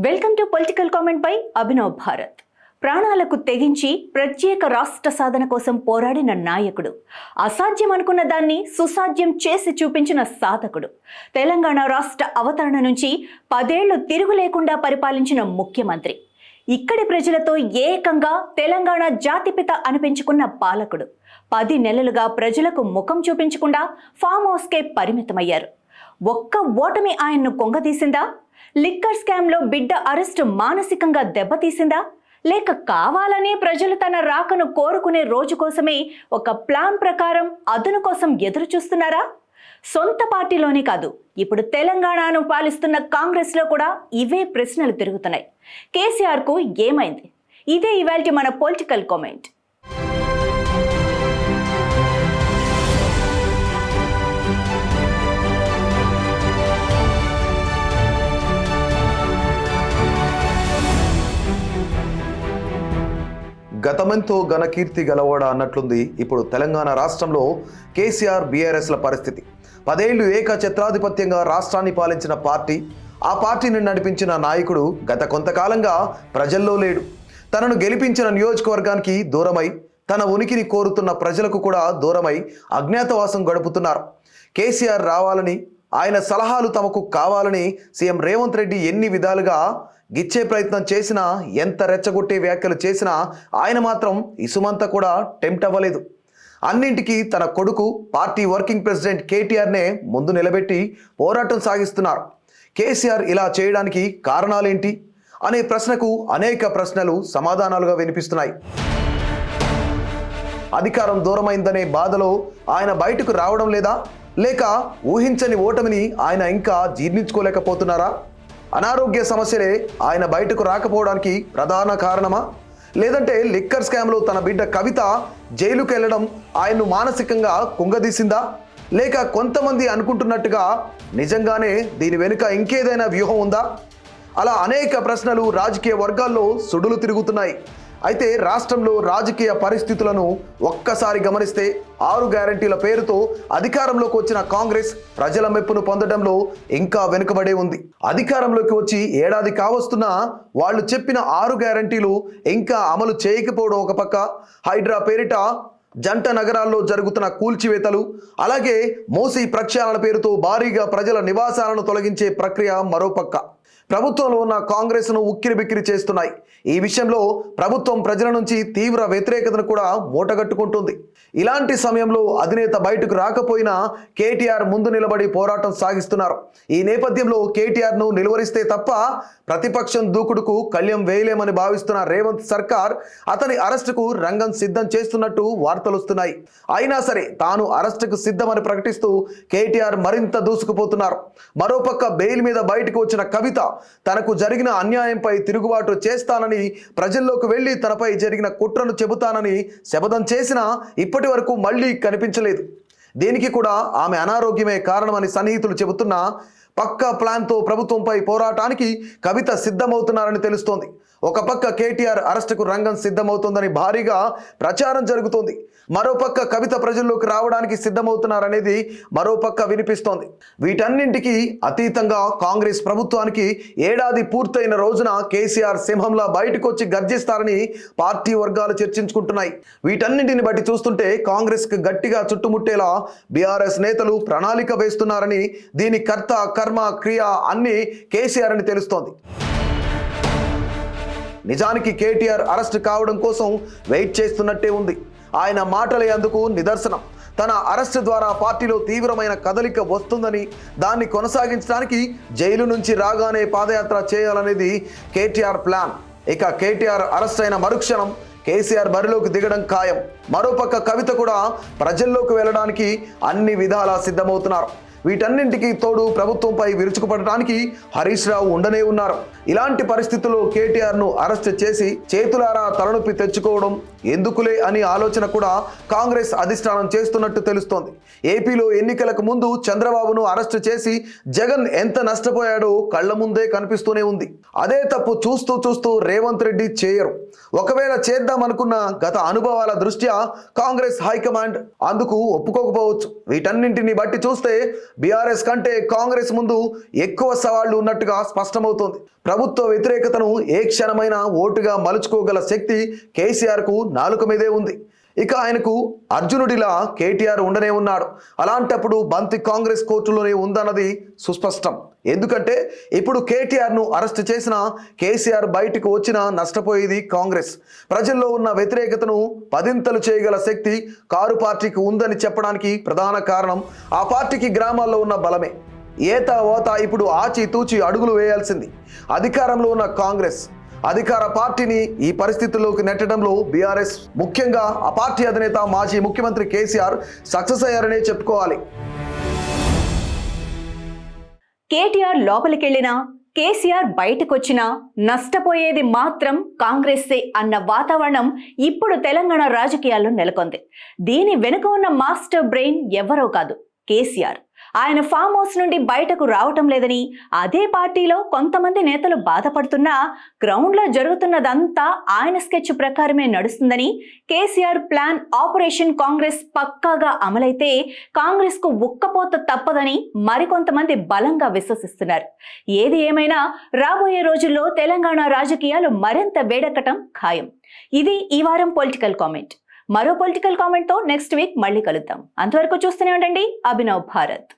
Welcome to political comment by Abhinav Bharat. ప్రాణాలకు తెగించి ప్రత్యేక రాష్ట్ర సాధన కోసం పోరాడిన నాయకుడు, అసాధ్యం అనుకున్న దాన్ని సుసాధ్యం చేసి చూపించిన సాధకుడు, తెలంగాణ రాష్ట్ర అవతరణ నుంచి 10 ఏళ్లు తిరుగు లేకుండా పరిపాలించిన ముఖ్యమంత్రి, ఇక్కడి ప్రజలతో ఏకంగా తెలంగాణ జాతిపిత అనిపించుకున్న పాలకుడు, 10 నెలలుగా ప్రజలకు ముఖం చూపించకుండా ఫామ్ హౌస్కే పరిమితమయ్యారు. ఒక్క ఓటమి ఆయన్ను కొంగదీసిందా? లిక్కర్ స్కామ్లో బిడ్డ అరెస్టు మానసికంగా దెబ్బతీసిందా? లేక కావాలనే ప్రజలు తన రాకను కోరుకునే రోజు కోసమే ఒక ప్లాన్ ప్రకారం అదును కోసం ఎదురు చూస్తున్నారా? సొంత పార్టీలోనే కాదు, ఇప్పుడు తెలంగాణను పాలిస్తున్న కాంగ్రెస్లో కూడా ఇవే ప్రశ్నలు తిరుగుతున్నాయి. కేసీఆర్కు ఏమైంది? ఇదే ఇవాల్టి మన పొలిటికల్ కామెంట్. గతమెంతో ఘనకీర్తి గలవాడ అన్నట్లుంది ఇప్పుడు తెలంగాణ రాష్ట్రంలో కేసీఆర్ బీఆర్ఎస్ల పరిస్థితి. 10 ఏళ్లు ఏకఛత్రాధిపత్యంగా రాష్ట్రాన్ని పాలించిన పార్టీ, ఆ పార్టీని నడిపించిన నాయకుడు గత కొంతకాలంగా ప్రజల్లో లేడు. తనను గెలిపించిన నియోజకవర్గానికి దూరమై, తన ఉనికిని కోరుతున్న ప్రజలకు కూడా దూరమై అజ్ఞాతవాసం గడుపుతున్నారు. కేసీఆర్ రావాలని, ఆయన సలహాలు తమకు కావాలని సీఎం రేవంత్ రెడ్డి ఎన్ని విధాలుగా గిచ్చే ప్రయత్నం చేసినా, ఎంత రెచ్చగొట్టే వ్యాఖ్యలు చేసినా ఆయన మాత్రం ఇసుమంతా కూడా టెంప్ట్ అవ్వలేదు. అన్నింటికీ తన కొడుకు, పార్టీ వర్కింగ్ ప్రెసిడెంట్ కేటీఆర్నే ముందు నిలబెట్టి పోరాటం సాగిస్తున్నారు. కేసీఆర్ ఇలా చేయడానికి కారణాలేంటి అనే ప్రశ్నకు అనేక ప్రశ్నలు సమాధానాలుగా వినిపిస్తున్నాయి. అధికారం దూరమైందనే బాధలో ఆయన బయటకు రావడం లేదా? లేక ఊహించని ఓటమిని ఆయన ఇంకా జీర్ణించుకోలేకపోతున్నారా? అనారోగ్య సమస్యలే ఆయన బయటకు రాకపోవడానికి ప్రధాన కారణమా? లేదంటే లిక్కర్ స్కామ్లో తన బిడ్డ కవిత జైలుకు వెళ్ళడం ఆయన్ను మానసికంగా కుంగదీసిందా? లేక కొంతమంది అనుకుంటున్నట్టుగా నిజంగానే దీని వెనుక ఇంకేదైనా వ్యూహం ఉందా? అలా అనేక ప్రశ్నలు రాజకీయ వర్గాల్లో సుడులు తిరుగుతున్నాయి. అయితే రాష్ట్రంలో రాజకీయ పరిస్థితులను ఒక్కసారి గమనిస్తే 6 గ్యారంటీల పేరుతో అధికారంలోకి వచ్చిన కాంగ్రెస్ ప్రజల మెప్పును పొందడంలో ఇంకా వెనుకబడే ఉంది. అధికారంలోకి వచ్చి ఏడాది కావస్తున్నా వాళ్ళు చెప్పిన 6 గ్యారంటీలు ఇంకా అమలు చేయకపోవడం ఒక పక్క, హైడ్రా పేరిట జంట నగరాల్లో జరుగుతున్న కూల్చివేతలు, అలాగే మోసీ ప్రక్షాళన పేరుతో భారీగా ప్రజల నివాసాలను తొలగించే ప్రక్రియ మరోపక్క ప్రభుత్వంలో ఉన్న కాంగ్రెస్ను ఉక్కిరిబిక్కిరి చేస్తున్నాయి. ఈ విషయంలో ప్రభుత్వం ప్రజల నుంచి తీవ్ర వ్యతిరేకతను కూడా మూటగట్టుకుంటుంది. ఇలాంటి సమయంలో అధినేత బయటకు రాకపోయినా కేటీఆర్ ముందు నిలబడి పోరాటం సాగిస్తున్నారు. ఈ నేపథ్యంలో కేటీఆర్ను నిలువరిస్తే తప్ప ప్రతిపక్షం దూకుడుకు కళ్యం వేయలేమని భావిస్తున్న రేవంత్ సర్కార్ అతని అరెస్టుకు రంగం సిద్ధం చేస్తున్నట్టు వార్తలు వస్తున్నాయి. అయినా సరే తాను అరెస్టుకు సిద్ధమని ప్రకటిస్తూ కేటీఆర్ మరింత దూసుకుపోతున్నారు. మరోపక్క బెయిల్ మీద బయటకు వచ్చిన కవిత తనకు జరిగిన అన్యాయంపై తిరుగుబాటు చేస్తానని, ప్రజల్లోకి వెళ్లి తనపై జరిగిన కుట్రను చెబుతానని శపథం చేసినా ఇప్పటి వరకు మళ్లీ కనిపించలేదు. దీనికి కూడా ఆమె అనారోగ్యమే కారణమని సన్నిహితులు చెబుతున్నా పక్కా ప్లాన్తో ప్రభుత్వంపై పోరాటానికి కవిత సిద్ధమవుతున్నారని తెలుస్తోంది. ఒక పక్క కేటీఆర్ అరెస్టుకు రంగం సిద్ధమవుతోందని భారీగా ప్రచారం జరుగుతోంది. మరోపక్క కవిత ప్రజల్లోకి రావడానికి సిద్ధమవుతున్నారనేది మరోపక్క వినిపిస్తోంది. వీటన్నింటికీ అతీతంగా కాంగ్రెస్ ప్రభుత్వానికి ఏడాది పూర్తయిన రోజున కేసీఆర్ సింహంలా బయటకు వచ్చి గర్జిస్తారని పార్టీ వర్గాలు చర్చించుకుంటున్నాయి. వీటన్నింటిని బట్టి చూస్తుంటే కాంగ్రెస్కి గట్టిగా చుట్టుముట్టేలా బీఆర్ఎస్ నేతలు ప్రణాళిక వేస్తున్నారని, దీని కర్త కర్మ క్రియ అన్నీ కేసీఆర్ అని తెలుస్తోంది. నిజానికి కేటీఆర్ అరెస్ట్ కావడం కోసం వెయిట్ చేస్తున్నట్టే ఉంది. ఆయన మాటలే అందుకు నిదర్శనం. తన అరెస్ట్ ద్వారా పార్టీలో తీవ్రమైన కదలిక వస్తుందని, దాన్ని కొనసాగించడానికి జైలు నుంచి రాగానే పాదయాత్ర చేయాలనేది కేటీఆర్ ప్లాన్. ఇక కేటీఆర్ అరెస్ట్ అయిన మరుక్షణం కేసీఆర్ బరిలోకి దిగడం ఖాయం. మరోపక్క కవిత కూడా ప్రజల్లోకి వెళ్ళడానికి అన్ని విధాలా సిద్ధమవుతున్నారు. వీటన్నింటికీ తోడు ప్రభుత్వంపై విరుచుకుపడటానికి హరీష్ రావు ఉండనే ఉన్నారు. ఇలాంటి పరిస్థితుల్లో కేటీఆర్ను అరెస్ట్ చేసి చేతులారా తలనొప్పి తెచ్చుకోవడం, ఎందుకులే అని ఆలోచన కూడా కాంగ్రెస్ అధిష్టానం చేస్తున్నట్టు తెలుస్తోంది. ఏపీలో ఎన్నికలకు ముందు చంద్రబాబును అరెస్టు చేసి జగన్ ఎంత నష్టపోయాడో కళ్ల ముందే కనిపిస్తూనే ఉంది. అదే తప్పు చూస్తూ చూస్తూ రేవంత్ రెడ్డి చేయరు. ఒకవేళ చేద్దామనుకున్న గత అనుభవాల దృష్ట్యా కాంగ్రెస్ హైకమాండ్ అందుకు ఒప్పుకోకపోవచ్చు. వీటన్నింటిని బట్టి చూస్తే బీఆర్ఎస్ కంటే కాంగ్రెస్ ముందు ఎక్కువ సవాళ్లు ఉన్నట్టుగా స్పష్టమవుతోంది. ప్రభుత్వ వ్యతిరేకతను ఏ క్షణమైనా ఓటుగా మలుచుకోగల శక్తి కేసీఆర్కు నాలుక మీదే ఉంది. ఇక ఆయనకు అర్జునుడిలా కేటీఆర్ ఉండనే ఉన్నాడు. అలాంటప్పుడు బంతి కాంగ్రెస్ కోర్టులోనే ఉందన్నది సుస్పష్టం. ఎందుకంటే ఇప్పుడు కేటీఆర్ను అరెస్ట్ చేసిన కేసీఆర్ బయటకు వచ్చినా నష్టపోయేది కాంగ్రెస్. ప్రజల్లో ఉన్న వ్యతిరేకతను పదింతలు చేయగల శక్తి కారు పార్టీకి ఉందని చెప్పడానికి ప్రధాన కారణం ఆ పార్టీకి గ్రామాల్లో ఉన్న బలమే. ఏతా ఓతా ఇప్పుడు ఆచితూచి అడుగులు వేయాల్సింది అధికారంలో ఉన్న కాంగ్రెస్. అధికార పార్టీని ఈ పరిస్థితుల్లోకి నెట్టడంలో బీఆర్ఎస్, ముఖ్యంగా ఆ పార్టీ అధినేత మాజీ ముఖ్యమంత్రి కేసీఆర్ సక్సెస్ అయ్యారనే చెప్పుకోవాలి. కేటీఆర్ లోపలికెళ్లినా కేసీఆర్ బయటకొచ్చినా నష్టపోయేది మాత్రం కాంగ్రెస్సే అన్న వాతావరణం ఇప్పుడు తెలంగాణ రాజకీయాల్లో నెలకొంది. దీని వెనుక ఉన్న మాస్టర్ బ్రెయిన్ ఎవరో కాదు, కేసీఆర్. ఆయన ఫామ్ హౌస్ నుండి బయటకు రావటం లేదని అదే పార్టీలో కొంతమంది నేతలు బాధపడుతున్నా గ్రౌండ్లో జరుగుతున్నదంతా ఆయన స్కెచ్ ప్రకారమే నడుస్తుందని, కేసీఆర్ ప్లాన్ ఆపరేషన్ కాంగ్రెస్ పక్కాగా అమలైతే కాంగ్రెస్ కు ఉక్కపోత తప్పదని మరికొంతమంది బలంగా విశ్వసిస్తున్నారు. ఏది ఏమైనా రాబోయే రోజుల్లో తెలంగాణ రాజకీయాలు మరింత వేడెక్కటం ఖాయం. ఇది ఈ వారం పొలిటికల్ కామెంట్. మరో పొలిటికల్ కామెంట్తో నెక్స్ట్ వీక్ మళ్ళీ కలుద్దాం. అంతవరకు చూస్తూనే ఉండండి అభినవ్ భారత్.